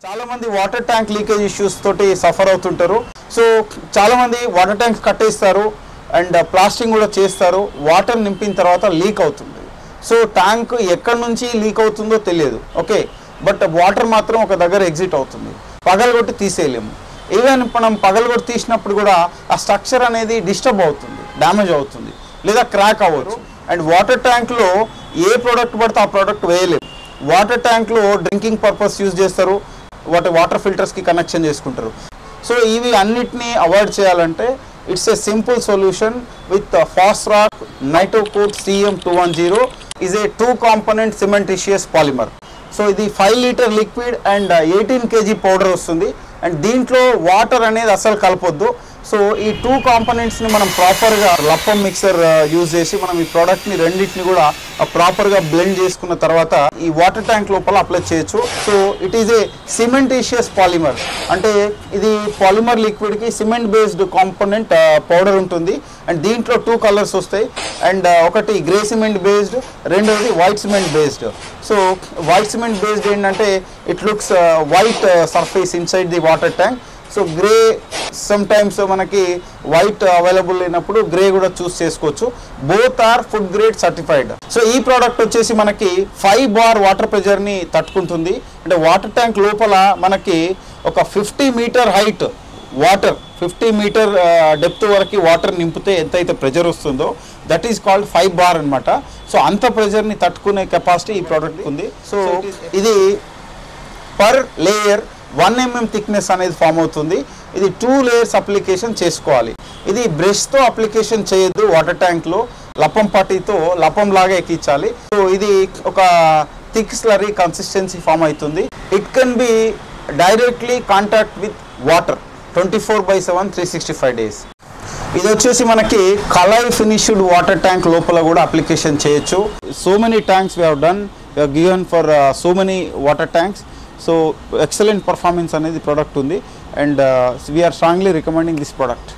చాలా మంది water tank leakage issues తోటి సఫర్ అవుతుంటారు. సో చాలా మంది వాటర్ ట్యాంక్స్ కట్టేస్తారు అండ్ ప్లాస్టింగ్ కూడా చేస్తారు. వాటర్ నింపిన తర్వాత లీక్ అవుతుంది. సో ట్యాంక్ ఎక్కడి నుంచి లీక్ అవుతుందో తెలియదు, ఓకే, బట్ వాటర్ మాత్రం ఒక దగ్గర ఎగ్జిట్ అవుతుంది. పగలగొట్టి తీసేయలేము. ఈవెన్ మనం పగలగొట్టి తీసినప్పుడు కూడా ఆ స్ట్రక్చర్ అనేది డిస్టర్బ్ అవుతుంది, డ్యామేజ్ అవుతుంది, లేదా క్రాక్ అవ్వచ్చు. అండ్ వాటర్ ట్యాంక్లో ఏ ప్రోడక్ట్ పడితే ఆ ప్రోడక్ట్ వేయలేము. వాటర్ ట్యాంక్లో డ్రింకింగ్ పర్పస్ యూజ్ చేస్తారు, వాటర్ ఫిల్టర్స్కి కనెక్షన్ చేసుకుంటారు. సో ఇవి అన్నిటినీ అవాయిడ్ చేయాలంటే it's a simple solution with Fosroc Nitocote CM210 is a 2 component cementitious polymer. So ఇది 5 litre liquid and 18 kg powder వస్తుంది. అండ్ దీంట్లో వాటర్ అనేది అసలు కలపొద్దు. సో ఈ 2 కాంపోనెంట్స్ని మనం ప్రాపర్గా లప్పం మిక్సర్ యూజ్ చేసి మనం ఈ ప్రోడక్ట్ని రెండింటిని కూడా ప్రాపర్గా బ్లెండ్ చేసుకున్న తర్వాత ఈ వాటర్ ట్యాంక్ లోపల అప్లై చేయొచ్చు. So it is a cementitious polymer, అంటే ఇది పాలిమర్ లిక్విడ్కి సిమెంట్ బేస్డ్ కాంపోనెంట్ పౌడర్ ఉంటుంది. అండ్ దీంట్లో 2 కలర్స్ వస్తాయి. అండ్ ఒకటి గ్రే సిమెంట్ బేస్డ్, రెండోది white cement based. So white cement based ఏంటంటే it looks white surface inside the water tank. So grey sometimes మనకి వైట్ అవైలబుల్ అయినప్పుడు grey కూడా choose చేసుకోవచ్చు. Both are food grade certified. So ఈ product వచ్చేసి మనకి 5 bar water ప్రెజర్ని తట్టుకుంటుంది. అంటే వాటర్ ట్యాంక్ లోపల మనకి ఒక 50 metre height water, 50 metre depth వరకు వాటర్ నింపితే ఎంతైతే ప్రెజర్ వస్తుందో దట్ ఈస్ కాల్డ్ 5 bar అనమాట. సో అంత ప్రెజర్ని తట్టుకునే కెపాసిటీ ఈ ప్రోడక్ట్ ఉంది. సో ఇది పర్ లేయర్ 1 mm థిక్నెస్ అనేది ఫామ్ అవుతుంది. ఇది 2 layers అప్లికేషన్ చేసుకోవాలి. ఇది బ్రష్తో అప్లికేషన్ చేయొద్దు. వాటర్ ట్యాంక్లో లప్పం పట్టీతో లప్పం లాగా ఎక్కించాలి. సో ఇది ఒక థిక్ స్లరీ కన్సిస్టెన్సీ ఫామ్ అవుతుంది. It can be directly contact with water 24/7 365 days. ఇది వచ్చేసి మనకి కలర్ ఫినిష్డ్ వాటర్ ట్యాంక్ లోపల కూడా అప్లికేషన్ చేయొచ్చు. So many tanks we have done, we have given for so many water tanks. So excellent performance అనేది product ఉంది. And we are strongly recommending this product.